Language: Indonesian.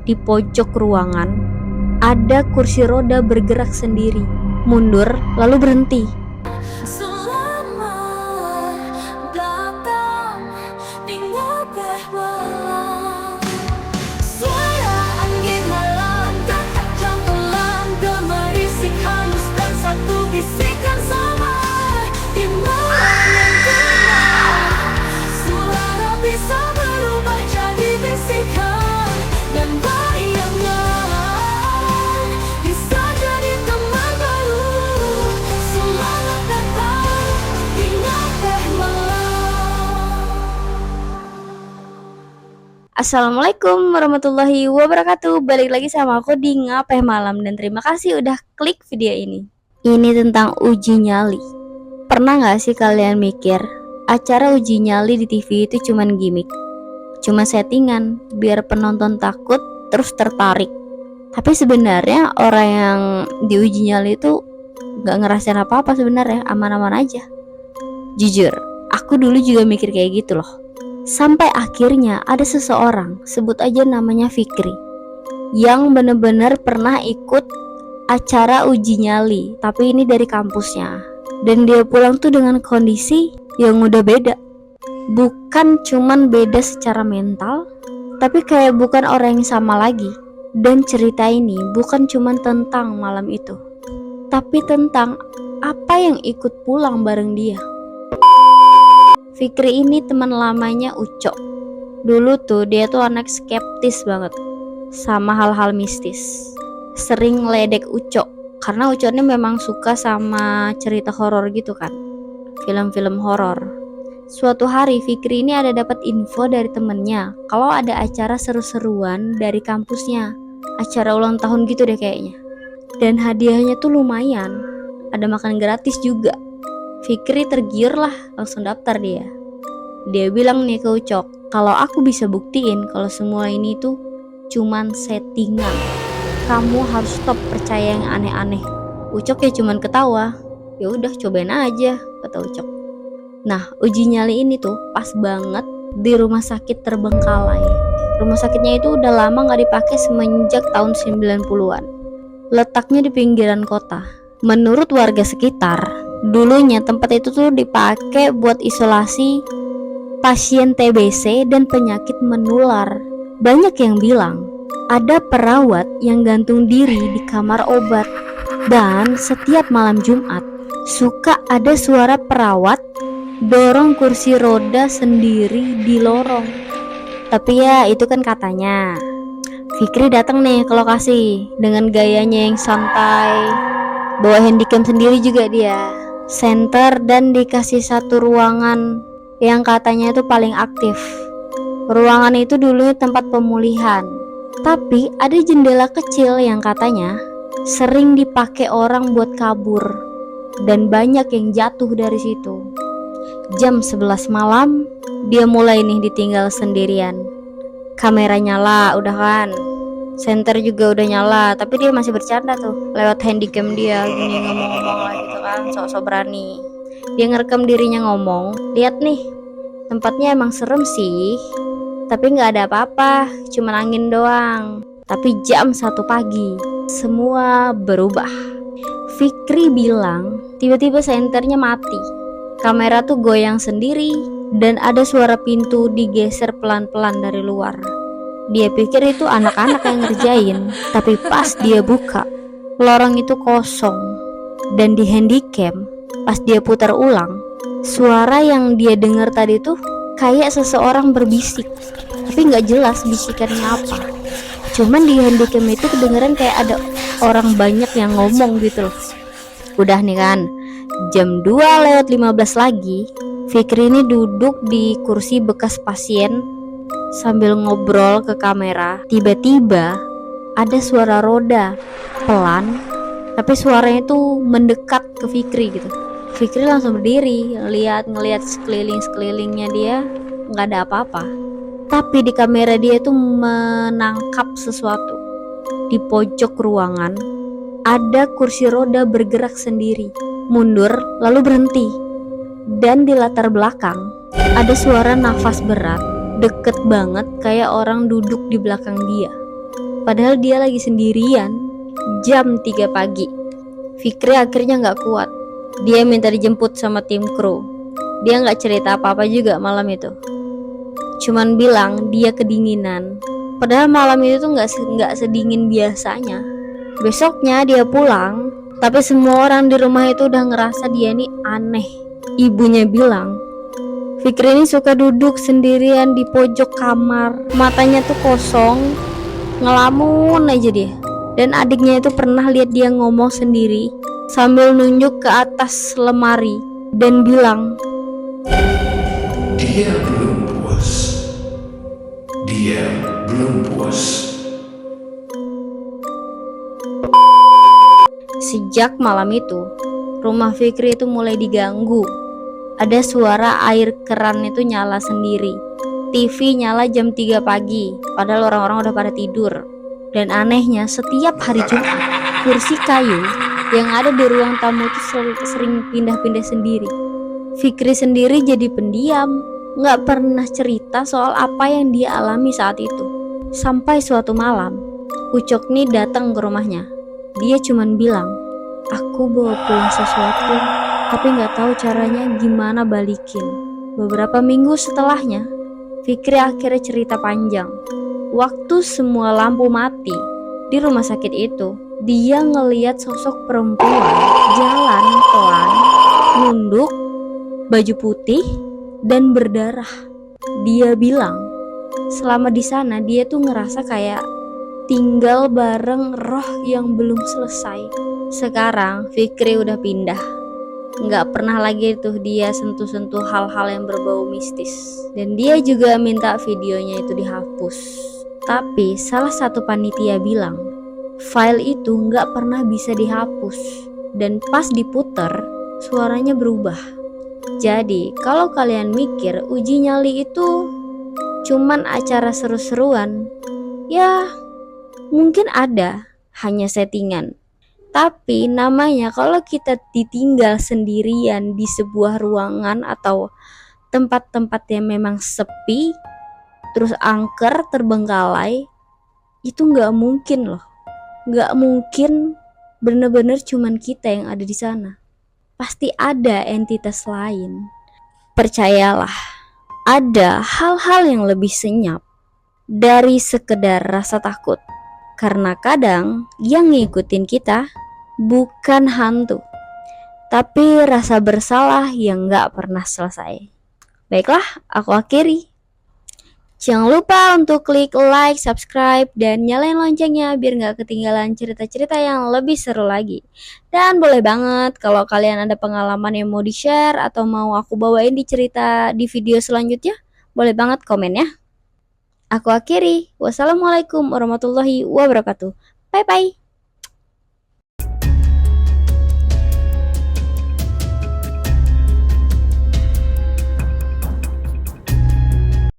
Di pojok ruangan, ada kursi roda bergerak sendiri, mundur lalu berhenti. Assalamualaikum warahmatullahi wabarakatuh. Balik lagi sama aku di Ngapeh Malam. Dan terima kasih udah klik video ini. Ini tentang uji nyali. Pernah gak sih kalian mikir acara uji nyali di TV itu cuman gimmick, cuma settingan biar penonton takut terus tertarik? Tapi sebenarnya orang yang diuji nyali itu gak ngerasain apa-apa sebenarnya, aman-aman aja. Jujur, aku dulu juga mikir kayak gitu loh. Sampai akhirnya ada seseorang, sebut aja namanya Fikri, yang bener-bener pernah ikut acara uji nyali, tapi ini dari kampusnya. Dan dia pulang tuh dengan kondisi yang udah beda. Bukan cuman beda secara mental, tapi kayak bukan orang yang sama lagi. Dan cerita ini bukan cuman tentang malam itu, tapi tentang apa yang ikut pulang bareng dia. Fikri ini teman lamanya Ucok. Dulu tuh dia tuh anak skeptis banget sama hal-hal mistis. Sering ngeledek Ucok karena Ucok ini memang suka sama cerita horor gitu kan, film-film horor. Suatu hari Fikri ini ada dapat info dari temennya kalau ada acara seru-seruan dari kampusnya, acara ulang tahun gitu deh kayaknya. Dan hadiahnya tuh lumayan, ada makan gratis juga. Fikri tergiur lah, langsung daftar dia. Dia bilang nih ke Ucok, kalau aku bisa buktiin kalau semua ini tuh cuman settingan, kamu harus stop percaya yang aneh-aneh. Ucok ya cuman ketawa. Ya udah cobain aja, kata Ucok. Nah, uji nyali ini tuh pas banget di rumah sakit Terbengkalai. Rumah sakitnya itu udah lama gak dipakai semenjak tahun 90-an. Letaknya di pinggiran kota. Menurut warga sekitar, dulunya tempat itu tuh dipakai buat isolasi pasien TBC dan penyakit menular. Banyak yang bilang ada perawat yang gantung diri di kamar obat. Dan setiap malam Jumat suka ada suara perawat dorong kursi roda sendiri di lorong. Tapi ya itu kan katanya. Fikri datang nih ke lokasi dengan gayanya yang santai, bawa handycam sendiri juga dia, senter, dan dikasih satu ruangan yang katanya itu paling aktif. Ruangan itu dulu tempat pemulihan, tapi ada jendela kecil yang katanya sering dipakai orang buat kabur, dan banyak yang jatuh dari situ. Jam 11 malam dia mulai nih ditinggal sendirian. Kamera nyala udah kan, senter juga udah nyala, tapi dia masih bercanda tuh lewat handycam dia, gini ngomong-ngomong lah gitu kan, sok-sok berani. Dia ngerekam dirinya ngomong, lihat nih, tempatnya emang serem sih, tapi nggak ada apa-apa, cuman angin doang. Tapi jam 1 pagi semua berubah. Fikri bilang tiba-tiba senternya mati, kamera tuh goyang sendiri, dan ada suara pintu digeser pelan-pelan dari luar. Dia pikir itu anak-anak yang ngerjain, tapi pas dia buka, lorong itu kosong. Dan di handycam pas dia putar ulang, suara yang dia dengar tadi tuh kayak seseorang berbisik, tapi nggak jelas bisikannya apa. Cuman di handycam itu kedengeran kayak ada orang banyak yang ngomong gitu loh. Udah nih kan, jam 2:15 lagi, Fikri ini duduk di kursi bekas pasien sambil ngobrol ke kamera. Tiba-tiba ada suara roda pelan, tapi suaranya tuh mendekat ke Fikri gitu. Fikri langsung berdiri, ngeliat sekelilingnya dia, nggak ada apa-apa. Tapi di kamera dia tuh menangkap sesuatu. Di pojok ruangan ada kursi roda bergerak sendiri, mundur lalu berhenti. Dan di latar belakang ada suara nafas berat, deket banget kayak orang duduk di belakang dia. Padahal dia lagi sendirian. Jam 3 pagi. Fikri akhirnya gak kuat. Dia minta dijemput sama tim kru. Dia gak cerita apa-apa juga malam itu. Cuman bilang dia kedinginan. Padahal malam itu tuh gak sedingin biasanya. Besoknya dia pulang, tapi semua orang di rumah itu udah ngerasa dia nih aneh. Ibunya bilang, Fikri ini suka duduk sendirian di pojok kamar, matanya tuh kosong, ngelamun aja dia. Dan adiknya itu pernah lihat dia ngomong sendiri sambil nunjuk ke atas lemari dan bilang, dia belum puas. Dia belum puas. Sejak malam itu, rumah Fikri itu mulai diganggu. Ada suara air keran itu nyala sendiri. TV nyala jam 3 pagi, padahal orang-orang udah pada tidur. Dan anehnya, setiap hari Jumat, kursi kayu yang ada di ruang tamu itu sering pindah-pindah sendiri. Fikri sendiri jadi pendiam, gak pernah cerita soal apa yang dia alami saat itu. Sampai suatu malam, Ucok nih datang ke rumahnya. Dia cuman bilang, aku bawa pulang sesuatu, tapi gak tahu caranya gimana balikin. Beberapa minggu setelahnya, Fikri akhirnya cerita panjang. Waktu semua lampu mati di rumah sakit itu, dia ngeliat sosok perempuan jalan pelan, nunduk, baju putih, dan berdarah. Dia bilang, selama di sana dia tuh ngerasa kayak tinggal bareng roh yang belum selesai. Sekarang Fikri udah pindah, nggak pernah lagi tuh dia sentuh-sentuh hal-hal yang berbau mistis. Dan dia juga minta videonya itu dihapus. Tapi salah satu panitia bilang, file itu nggak pernah bisa dihapus. Dan pas diputer, suaranya berubah. Jadi kalau kalian mikir uji nyali itu cuman acara seru-seruan, ya mungkin ada, hanya settingan. Tapi namanya kalau kita ditinggal sendirian di sebuah ruangan atau tempat-tempat yang memang sepi, terus angker, terbengkalai, itu nggak mungkin loh. Nggak mungkin bener-bener cuman kita yang ada di sana. Pasti ada entitas lain. Percayalah, ada hal-hal yang lebih senyap dari sekedar rasa takut. Karena kadang yang ngikutin kita bukan hantu, tapi rasa bersalah yang gak pernah selesai. Baiklah, aku akhiri. Jangan lupa untuk klik like, subscribe, dan nyalain loncengnya biar gak ketinggalan cerita-cerita yang lebih seru lagi. Dan boleh banget kalau kalian ada pengalaman yang mau di-share atau mau aku bawain di cerita di video selanjutnya, boleh banget komen ya. Aku akhiri. Wassalamualaikum warahmatullahi wabarakatuh. Bye-bye.